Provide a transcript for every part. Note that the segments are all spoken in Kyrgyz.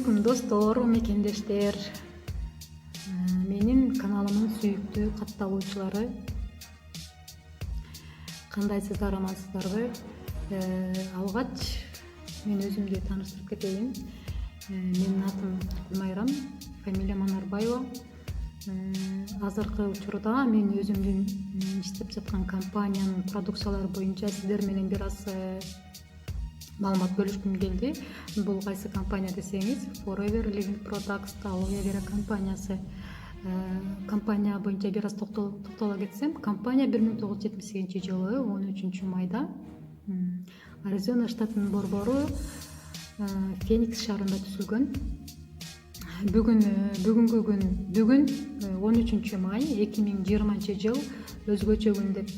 алейкум достор, мекендештер. Менин каналымдын сүйүктүү катталуучулары. Кандайсыздар, амансыздарбы? Алгач мен өзүмдү тааныштырып кетейин. Менин атым Гүлмайрам, фамилиям Манарбаева. Азыркы учурда мен өзүмдүн иштеп жаткан компаниянын продукциялары боюнча сиздер менен бир аз маалымат бөлүшкүм келди. Бул кайсы компания десеңиз, Forever Living Products Aloe Vera компаниясы. Компания боюнча бир аз токтоло кетсем, компания 1978-жылы 13 майда Аризона штатынын борбору Феникс шаарында түзүлгөн. Бүгүн 13 май 2020 жыл өзгөчө күн деп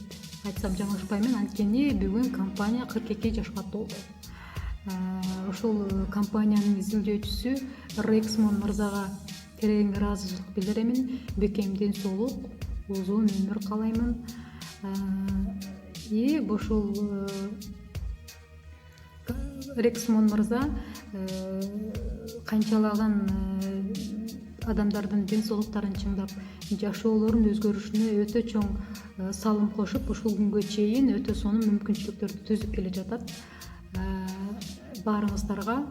айтсам жаңылышпаймын, анткени бүгүн компания 42 жашка толду. Ошол компаниянын изилдөөчүсү Рексмон мырзага терең ыраазычылык билдиремин. Бекем ден соолук, узун өмүр каалаймын. Ошол Рексмон мырза канчалаган адамдардын ден соолуктарын чыңдап, жашоолорунун өзгөрүшүнө өтө чоң салым кошуп, ушул күнгө чейин өтө сонун мүмкүнчүлүктөрдү түзүп келе жатат. Баарыңыздарга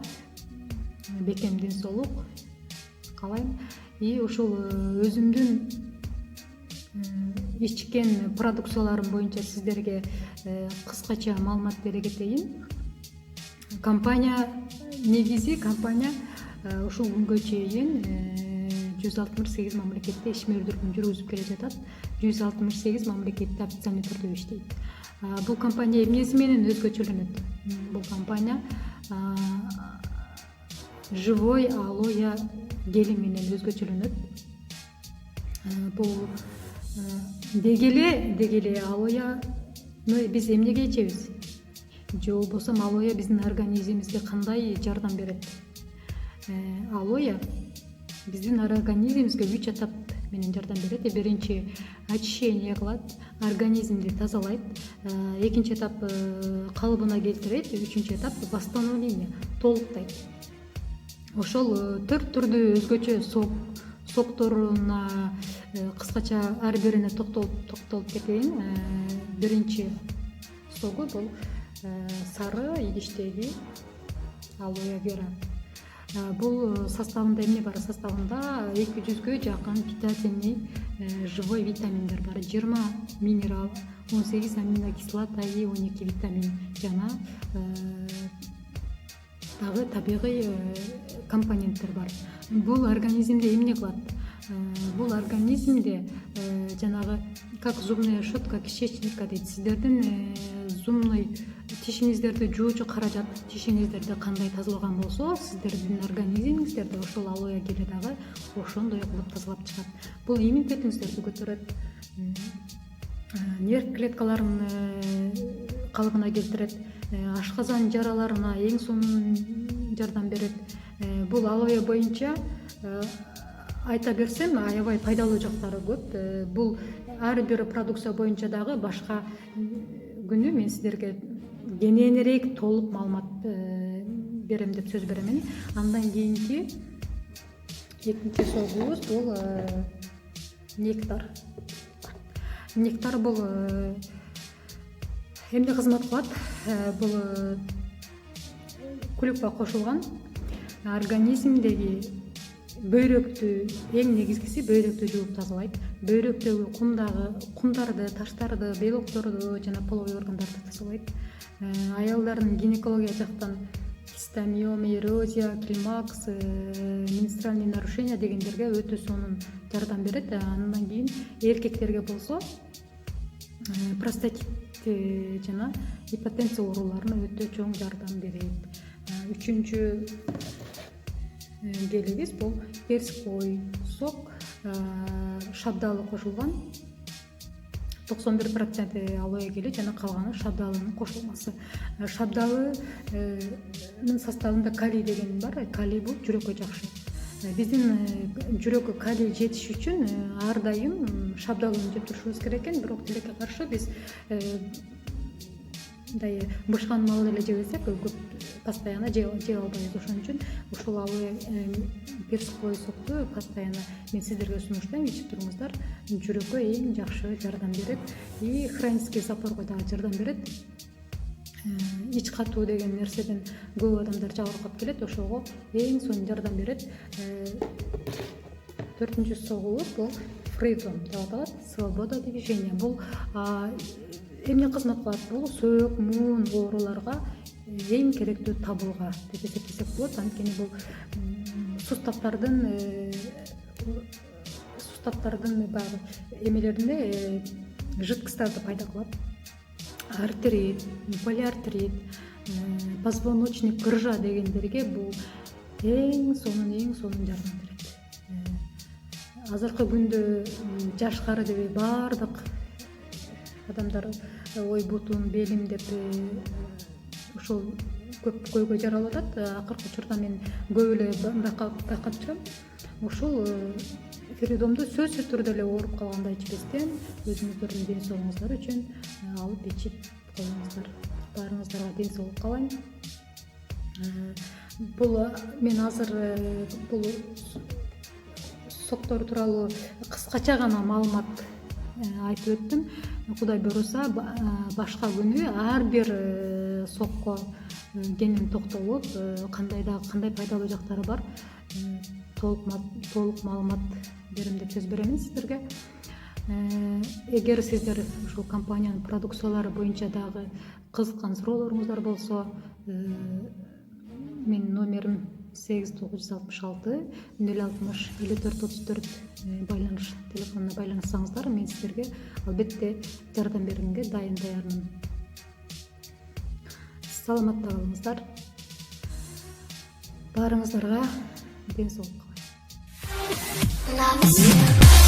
бекем ден соолук каалайм. Ошол өзүмдүн ичкен продукцияларым боюнча сиздерге кыскача маалымат бере кетейин. Негизи компания ушул күнгө чейин 168 мамлекетте ишмердүүлүгүн жүргүзүп келе жатат. 168 мамлекетте официальный түрдө иштейт. Бул компания эмнеси менен өзгөчөлөнөт? Бул компания живой алоэ гели менен өзгөчөлөнөт. Бул дегеле алоэны биз эмнеге ичебиз? Же болбосо алоэ биздин организмибизге кандай жардам берет? Алоэ биздин организмибизге 3 этап менен жардам берет. Биринчи очищение кылат, организмди тазалайт. Экинчи этап калыбына келтирет, үчүнчү этап восстановление, толуктайт. Ошол 4 түрдүү өзгөчө сокторуна кыскача ар бирине токтолуп кетейин. Биринчи согу бул сары идиштеги алоэ вера. Бул составында эмне бар? Составында 200-гө жакын питательный живой витаминдер бар. 20 минерал, 18 аминокислота, 12 витамин жана дагы табигый компоненттер бар. Бул организмде эмне кылат? Бул организмде жанагы как зубная щетка, кишечника дейт. Сиздердин зубной тишиңиздерди жуучу каражат, тишиңиздерди кандай тазалаган болсо, сиздердин организмиңиздерди ошол алоэ гели дагы ошондой кылып тазалап чыгат. Бул иммунитетиңиздерди көтөрөт, нерв клеткаларын калыбына келтирет, ашказан жараларына эң сонун жардам берет. Бул алоэ боюнча айта берсем, аябай пайдалуу жактары көп. Бул ар бир продукция боюнча дагы башка күнү мен сиздерге кененирээк толук маалымат берем деп сөз беремин. Андан кийинки экинчи согубуз бул нектар. Нектар бул эмне кызмат кылат? Бул клюква кошулган организмдеги бөйрөктү, эң негизгиси бөйрөктү жууп тазалайт. Бөйрөктөгү кумдарды, таштарды, белокторду жана половой органдарды тазалайт. Аялдардын гинекология жактан гистомиома, эрозия, климакс, менструальный нарушение дегендерге өтө сонун жардам берет. Андан кийин эркектерге болсо простатит жана гипотензия ооруларына өтө чоң жардам берет. Үчүнчү гелибиз бул перской сок, шабдалы кошулган. 91% алоэ гели жана калганы шабдалынын кошулмасы. Шабдалынын составында калий деген бар. Калий бул жүрөккө жакшы. Биздин жүрөккө калий жетиш үчүн ар дайым шабдалыны жеп турушубуз керек экен. Бирок тилекке каршы биз мындай бышкан мал эле жебесек көп постоянно жеп албайбыз. Ошон үчүн ушул алоэ персиковый сокту постоянно мен сиздерге сунуштайм, ичип туруңуздар. Жүрөккө эң жакшы жардам берет и хронический запорго дагы жардам берет. Ич катуу деген нерседен көп адамдар жабыркап келет, ошого эң сонун жардам берет. 4-нчү согулук бул freedom деп аталат, свобода движения. Бул эмне кызмат кылат? Бул сөөк, муун ооруларга эң керектүү табылга деп эсептесек болот. Анткени бул сустаттардын баягы эмелерине жидкосттарды пайда кылат. Артрит, полиартрит, позвоночник грыжа дегендерге бул эң сонун жардам берет. Азыркы күндө жашкары деп баардык адамдар ой бутум, белим деп ушул көп көйгөй жаралып атат. Акыркы учурда мен көп эле байкап жүрөм. Ушул фридомду сөзсүз түрдө эле ооруп калганда ичпестен өзүңүздөрдүн ден соолугуңуздар үчүн алып ичип коюңуздар. Баарыңыздарга ден соолук каалайм. Бул мен азыр бул соктор тууралуу кыскача гана маалымат айтып өттүм. Кудай буйруса башка күнү ар бир сокко кенен токтолуп, кандай пайдалуу жактары бар толук маалымат берем деп сөз беремин сиздерге. Эгер сиздер ушул компаниянын продукциялары боюнча дагы кызыккан суроолоруңуздар болсо, менин номерим 8966 060 5434 байланыш телефонуна байланышсаңыздар, мен сиздерге албетте жардам бергенге даярмын. Саламатта болуңуздар. Баарыңыздарга ден соолук каалайм.